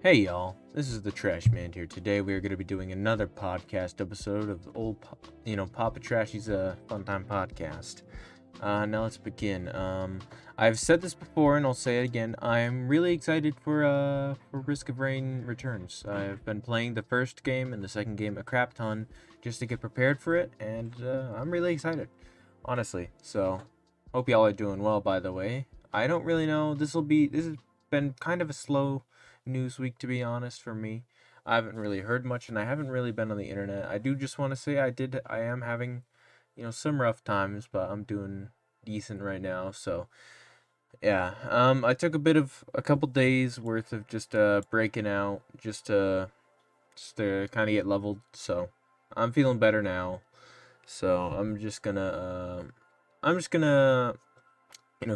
Hey y'all, this is the Trash Man here. Today we are going to be doing another podcast episode of Papa Trashy's Fun Time Podcast. Now let's begin. I've said this before and I'll say it again. I'm really excited for Risk of Rain Returns. I've been playing the first game and the second game a crap ton just to get prepared for it, and I'm really excited, honestly. So hope y'all are doing well. By the way, I don't really know. This has been kind of a slow news week, to be honest, for me. I haven't really heard much and I haven't really been on the internet. I do just want to say I am having, some rough times, but I'm doing decent right now. So, yeah. I took a couple days worth of just breaking out just to kind of get leveled. So, I'm feeling better now. So, I'm just gonna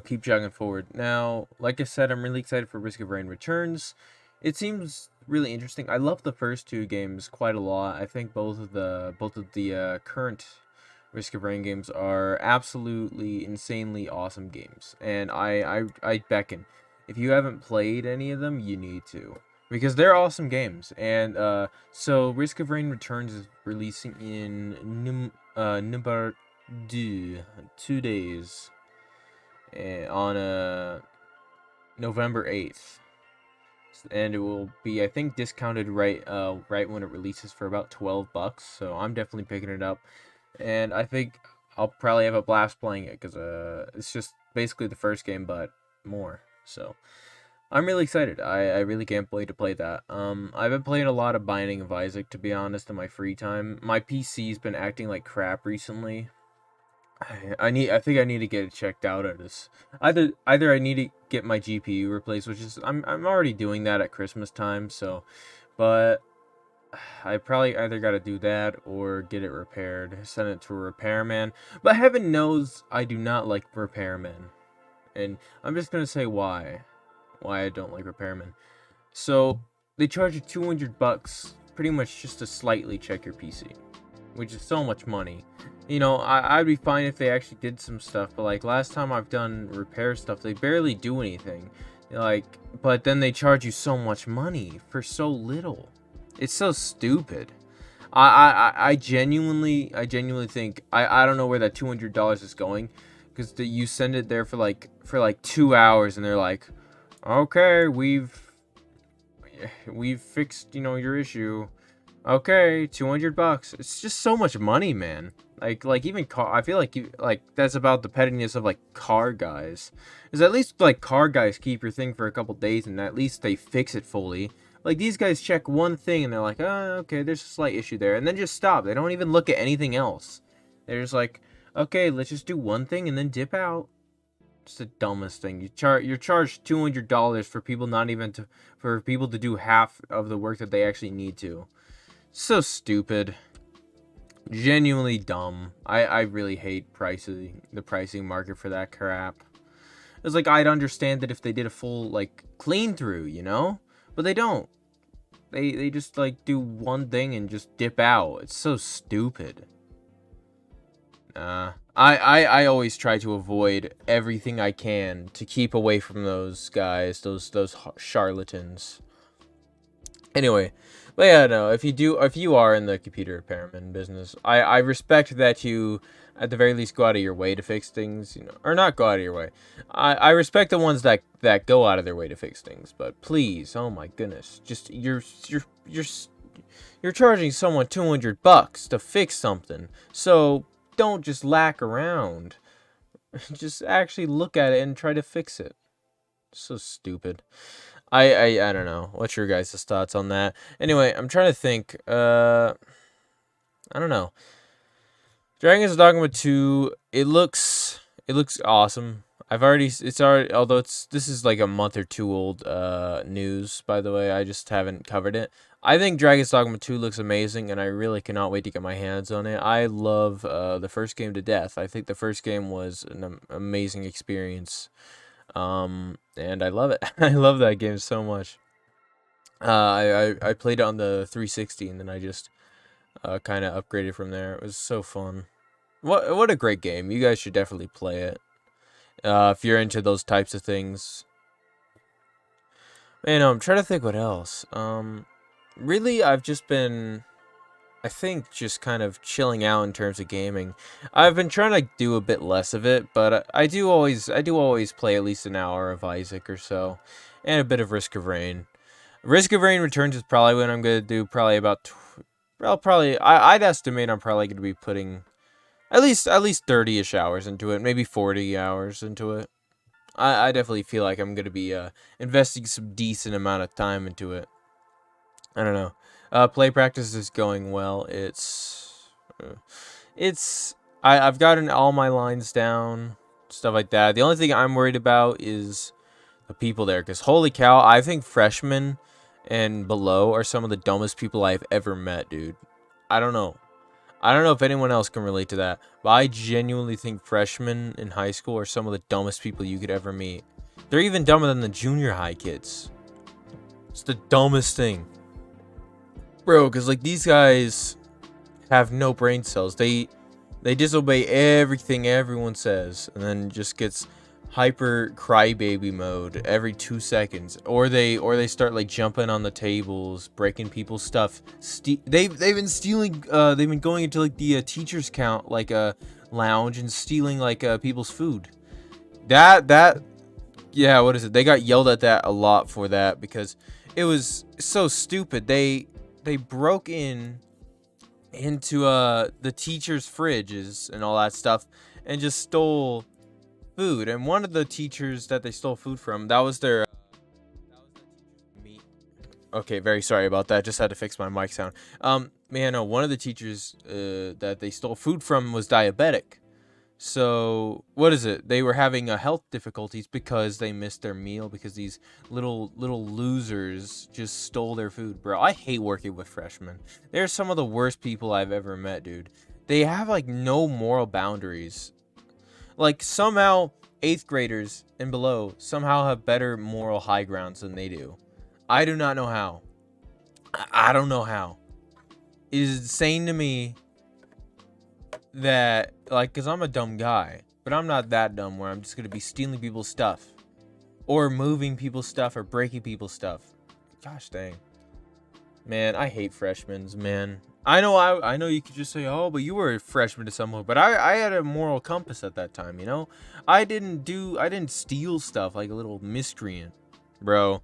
keep jogging forward. Now, like I said, I'm really excited for Risk of Rain Returns. It seems really interesting. I love the first two games quite a lot. I think both of the current Risk of Rain games are absolutely insanely awesome games, and I beckon. If you haven't played any of them, you need to, because they're awesome games. And so Risk of Rain Returns is releasing in number 2 days, on November 8th, and it will be, I think, discounted right when it releases for about $12. So I'm definitely picking it up, and I think I'll probably have a blast playing it because it's just basically the first game but more. So I'm really excited. I really can't wait to play that. I've been playing a lot of Binding of Isaac, to be honest, in my free time. My PC's been acting like crap recently. I think I need to get it checked out. At this, either I need to get my GPU replaced, which is I'm already doing that at Christmas time. So, but I probably either got to do that or get it repaired, send it to a repairman. But heaven knows I do not like repairmen, and I'm just gonna say why I don't like repairmen. So they charge you $200, pretty much just to slightly check your PC, which is so much money. I'd be fine if they actually did some stuff, but like last time I've done repair stuff, they barely do anything. Like, but then they charge you so much money for so little. It's so stupid. I genuinely think I don't know where that $200 is going, because you send it there for like 2 hours and they're like, okay, we've fixed your issue. Okay, $200. It's just so much money, man. Like even car. I feel like that's about the pettiness of like car guys. Is at least like car guys keep your thing for a couple days and at least they fix it fully. Like these guys check one thing and they're like, oh, okay, there's a slight issue there, and then just stop. They don't even look at anything else. They're just like, okay, let's just do one thing and then dip out. It's the dumbest thing. You're charged $200 for people to do half of the work that they actually need to. So stupid. Genuinely dumb. I really hate the pricing market for that crap. It's like I'd understand it if they did a full like clean through, But they don't. They just like do one thing and just dip out. It's so stupid. I always try to avoid everything I can to keep away from those guys, those charlatans. Anyway, but yeah, no, if you are in the computer repairman business, I respect that you at the very least go out of your way to fix things, or not go out of your way. I respect the ones that go out of their way to fix things, but please, oh my goodness, just you're charging someone $200 to fix something, so don't just lack around. Just actually look at it and try to fix it. So stupid. I don't know. What's your guys' thoughts on that? Anyway, I'm trying to think. I don't know. Dragon's Dogma 2. It looks awesome. Although this is like a month or two old news, by the way. I just haven't covered it. I think Dragon's Dogma 2 looks amazing, and I really cannot wait to get my hands on it. I love the first game to death. I think the first game was an amazing experience. And I love it. I love that game so much. I played it on the 360, and then I just kind of upgraded from there. It was so fun. What a great game. You guys should definitely play it if you're into those types of things. I'm trying to think what else. Really, I've just been, I think, just kind of chilling out in terms of gaming. I've been trying to do a bit less of it, but I do always play at least an hour of Isaac or so, and a bit of Risk of Rain. Risk of Rain Returns is probably what I'm gonna do. Probably about, well, probably I'd estimate I'm probably gonna be putting at least 30ish hours into it, maybe 40 hours into it. I definitely feel like I'm gonna be investing some decent amount of time into it. I don't know. Play practice is going well. Uh, it's I've gotten all my lines down, stuff like that. The only thing I'm worried about is the people there, because holy cow, I think freshmen and below are some of the dumbest people I've ever met, dude. I don't know. I don't know if anyone else can relate to that, but I genuinely think freshmen in high school are some of the dumbest people you could ever meet. They're even dumber than the junior high kids. It's the dumbest thing. Bro, because like these guys have no brain cells. They disobey everything everyone says, and then just gets hyper crybaby mode every 2 seconds, or they start like jumping on the tables, breaking people's stuff. They've been stealing. They've been going into like the teachers' count like a lounge and stealing like people's food. That yeah, what is it? They got yelled at that a lot for that because it was so stupid. They broke into the teachers' fridges and all that stuff and just stole food. And one of the teachers that they stole food from, that was their meat. Okay, very sorry about that. Just had to fix my mic sound. Man, no, one of the teachers that they stole food from was diabetic. So what is it? They were having health difficulties because they missed their meal because these little losers just stole their food, bro. I hate working with freshmen. They're some of the worst people I've ever met, dude. They have like no moral boundaries. Like somehow eighth graders and below somehow have better moral high grounds than they do. I do not know how. I don't know how. It is insane to me that, like, because I'm a dumb guy, but I'm not that dumb where I'm just going to be stealing people's stuff or moving people's stuff or breaking people's stuff. Gosh dang. Man, I hate freshmen, man. I know you could just say, oh, but you were a freshman to someone, but I had a moral compass at that time, you know? I didn't steal stuff like a little miscreant, bro.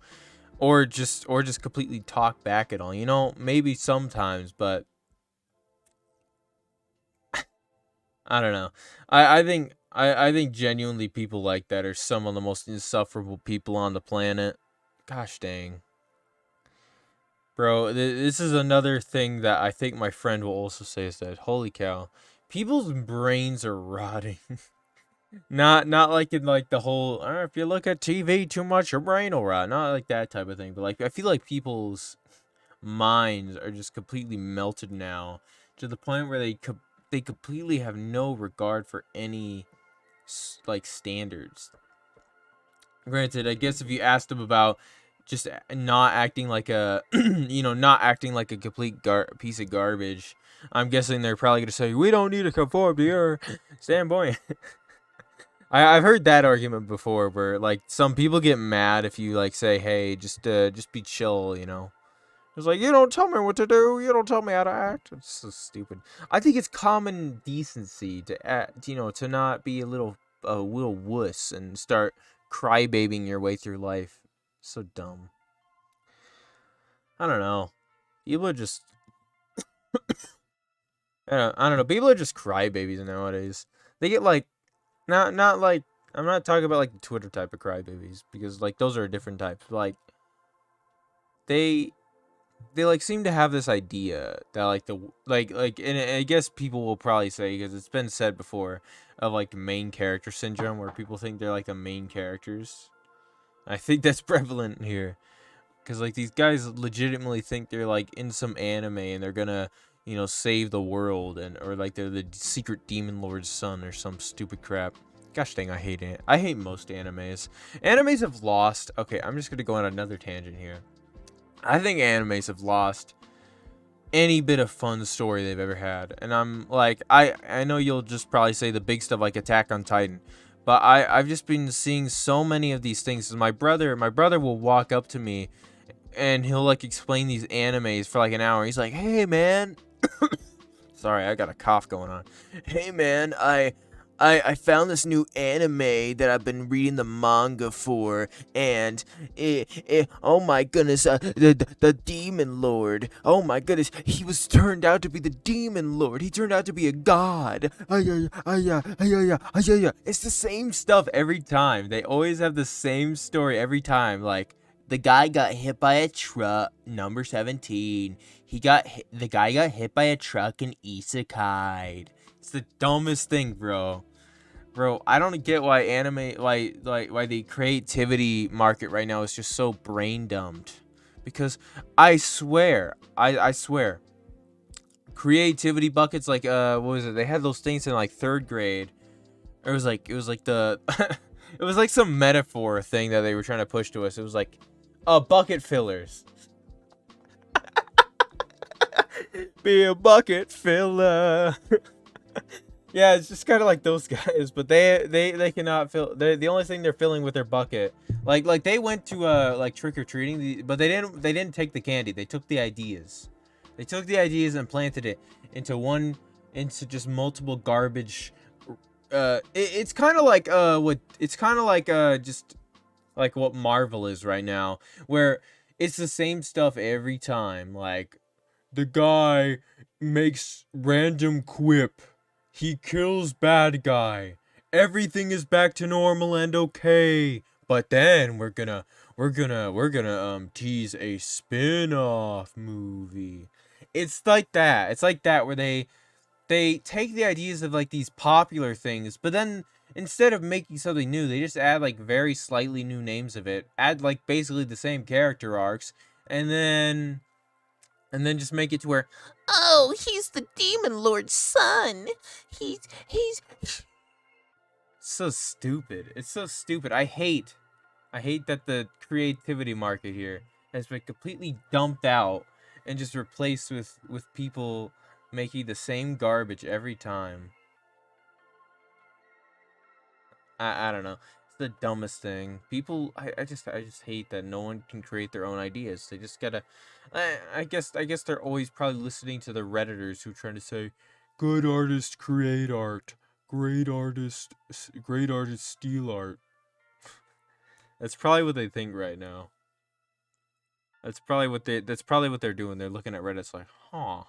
Or just completely talk back at all. You know, maybe sometimes, but I don't know. I think genuinely people like that are some of the most insufferable people on the planet. Gosh dang. Bro, this is another thing that I think my friend will also say is that holy cow, people's brains are rotting. Not like in like the whole if you look at TV too much your brain will rot. Not like that type of thing, but like I feel like people's minds are just completely melted now to the point where they completely have no regard for any like standards. Granted, I guess if you asked them about just not acting like a not acting like a complete piece of garbage, I'm guessing they're probably gonna say we don't need to conform to your standpoint. I've heard that argument before, where like some people get mad if you like say, hey, just be chill, you know. It's like, you don't tell me what to do. You don't tell me how to act. It's so stupid. I think it's common decency to act, to not be a little wuss and start crybabying your way through life. So dumb. I don't know. People are just, I don't know. People are just crybabies nowadays. They get like, not like, I'm not talking about like the Twitter type of crybabies because like those are different types. Like they they like seem to have this idea that like and I guess people will probably say because it's been said before of like the main character syndrome where people think they're like the main characters. I think that's prevalent here because like these guys legitimately think they're like in some anime and they're gonna save the world and or like they're the secret demon lord's son or some stupid crap. Gosh dang, I hate it. I hate most animes. Animes have lost. Okay, I'm just gonna go on another tangent here. I think animes have lost any bit of fun story they've ever had. And I'm like, I know you'll just probably say the big stuff like Attack on Titan. But I've just been seeing so many of these things. My brother will walk up to me and he'll like explain these animes for like an hour. He's like, "Hey man, sorry, I got a cough going on. Hey man, I found this new anime that I've been reading the manga for, and oh my goodness, the demon lord. Oh my goodness, he was turned out to be the demon lord. He turned out to be a god. Ay, ay, ay, ay, ay, ay, ay, ay, ay. It's the same stuff every time. They always have the same story every time. Like the guy got hit by a truck, number 17. The guy got hit by a truck and isekai'd. It's the dumbest thing, bro. Bro, I don't get why anime, why the creativity market right now is just so brain dumbed. Because I swear, creativity buckets, like what was it? They had those things in like third grade. It was like the it was like some metaphor thing that they were trying to push to us. It was like bucket fillers. Be a bucket filler. Yeah, it's just kind of like those guys, but they cannot fill. The only thing they're filling with their bucket, like they went to like trick or treating, but they didn't take the candy. They took the ideas. They took the ideas and planted it into just multiple garbage. It's kind of like just like what Marvel is right now, where it's the same stuff every time. Like the guy makes random quip. He kills bad guy. Everything is back to normal and okay. But then we're gonna tease a spin-off movie. It's like that. It's like that where they take the ideas of like these popular things, but then instead of making something new, they just add like very slightly new names of it. Add like basically the same character arcs, and then just make it to where, oh, he's the demon lord's son. He's so stupid. It's so stupid. I hate that the creativity market here has been completely dumped out and just replaced with people making the same garbage every time. I don't know. It's the dumbest thing. People, I just hate that no one can create their own ideas. They just gotta. I guess they're always probably listening to the redditors who are trying to say, "Good artists create art. Great artists steal art." That's probably what they think right now. That's probably what they're doing. They're looking at Reddit. It's like, huh.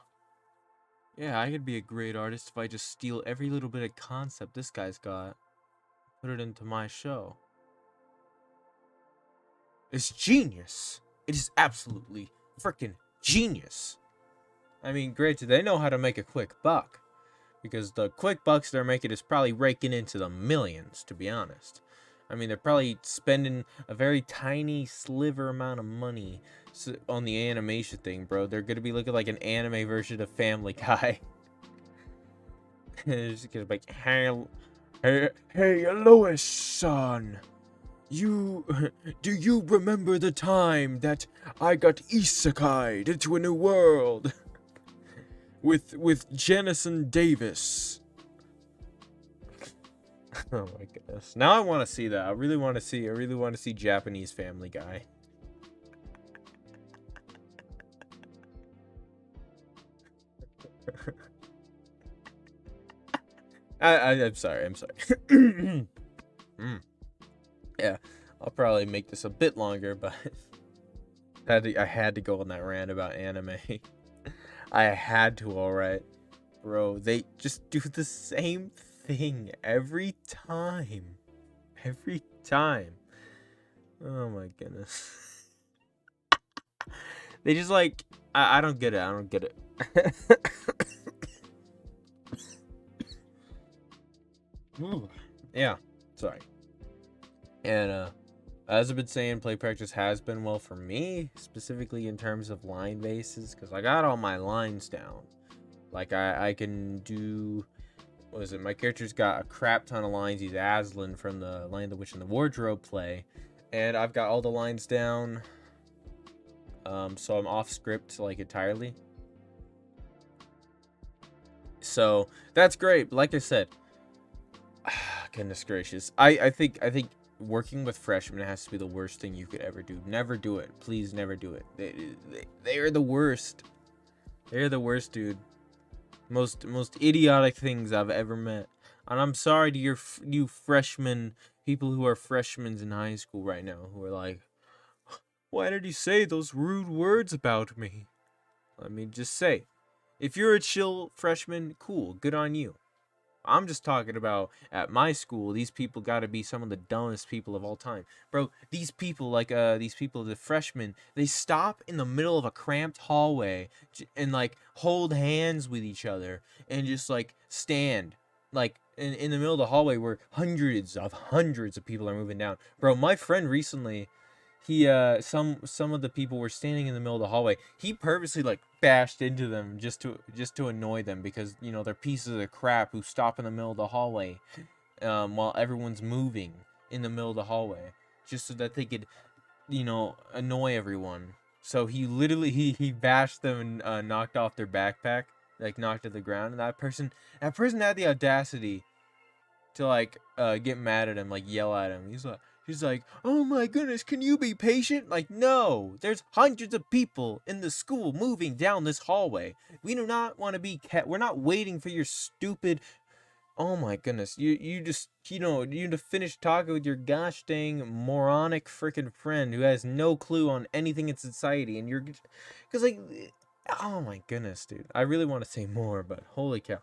Yeah, I could be a great artist if I just steal every little bit of concept this guy's got, put it into my show. It's genius. It is absolutely freaking genius. I mean, granted, they know how to make a quick buck, because the quick bucks they're making is probably raking into the millions, to be honest. I mean, they're probably spending a very tiny sliver amount of money on the animation thing, bro. They're gonna be looking like an anime version of Family Guy. They're just gonna be like, hey, Lois, son. Do you remember the time that I got isekai'd into a new world with Jennison Davis? Oh my goodness! Now I want to see that. I really want to see Japanese Family Guy. I'm sorry. Yeah, I'll probably make this a bit longer, but I had to go on that rant about anime. I had to, alright. Bro, they just do the same thing every time. Every time. Oh my goodness. They just like, I don't get it. Ooh, yeah, sorry. And as I've been saying, play practice has been well for me, specifically in terms of line bases, because I got all my lines down. Like I can do, what is it? My character's got a crap ton of lines. He's Aslan from the Lion, the Witch, and the Wardrobe play, and I've got all the lines down. So I'm off script like entirely. So that's great. Like I said, Goodness gracious. I think working with freshmen has to be the worst thing you could ever do. Never do it. Please never do it. They are the worst. They're the worst, dude. Most idiotic things I've ever met. And I'm sorry to you freshmen, people who are freshmen in high school right now, who are like, why did he say those rude words about me? Let me just say, if you're a chill freshman, cool, good on you. I'm just talking about at my school, these people got to be some of the dumbest people of all time. Bro, these people, the freshmen, they stop in the middle of a cramped hallway and, like, hold hands with each other and just, like, stand. Like, in the middle of the hallway where hundreds of people are moving down. Bro, my friend recently, he some of the people were standing in the middle of the hallway. He purposely, like, bashed into them just to annoy them, because they're pieces of crap who stop in the middle of the hallway while everyone's moving in the middle of the hallway, just so that they could annoy everyone. So he literally he bashed them and knocked off their backpack, like knocked to the ground, and that person had the audacity to, like, get mad at him, like yell at him. He's like, oh my goodness, can you be patient? Like, no, there's hundreds of people in the school moving down this hallway. We do not want to be we're not waiting for your stupid. Oh my goodness, you just you need to finish talking with your gosh dang moronic freaking friend who has no clue on anything in society, and because, like, oh my goodness, dude, I really want to say more, but holy cow,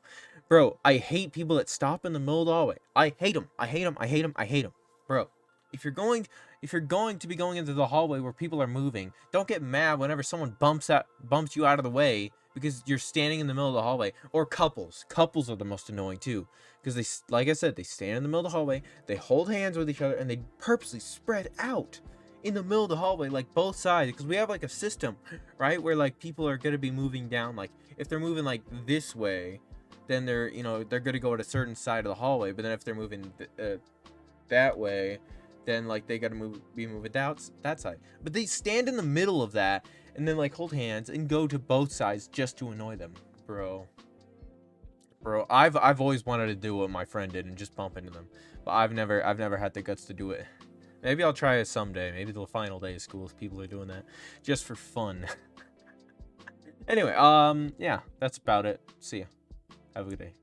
bro, I hate people that stop in the middle of the hallway. I hate them. I hate them. I hate them. I hate them, bro. If you're going, if you're going to be going into the hallway where people are moving, don't get mad whenever someone bumps you out of the way because you're standing in the middle of the hallway. Or couples are the most annoying too, because like I said, they stand in the middle of the hallway, they hold hands with each other, and they purposely spread out in the middle of the hallway, like both sides, because we have, like, a system, right, where, like, people are gonna be moving down. Like, if they're moving, like, this way, then they're gonna go at a certain side of the hallway. But then if they're moving that way, then, like, they gotta be moving that side. But they stand in the middle of that and then, like, hold hands and go to both sides just to annoy them. Bro, I've always wanted to do what my friend did and just bump into them, but I've never had the guts to do it. Maybe I'll try it someday. Maybe the final day of school, if people are doing that just for fun. Anyway, yeah, that's about it. See ya. Have a good day.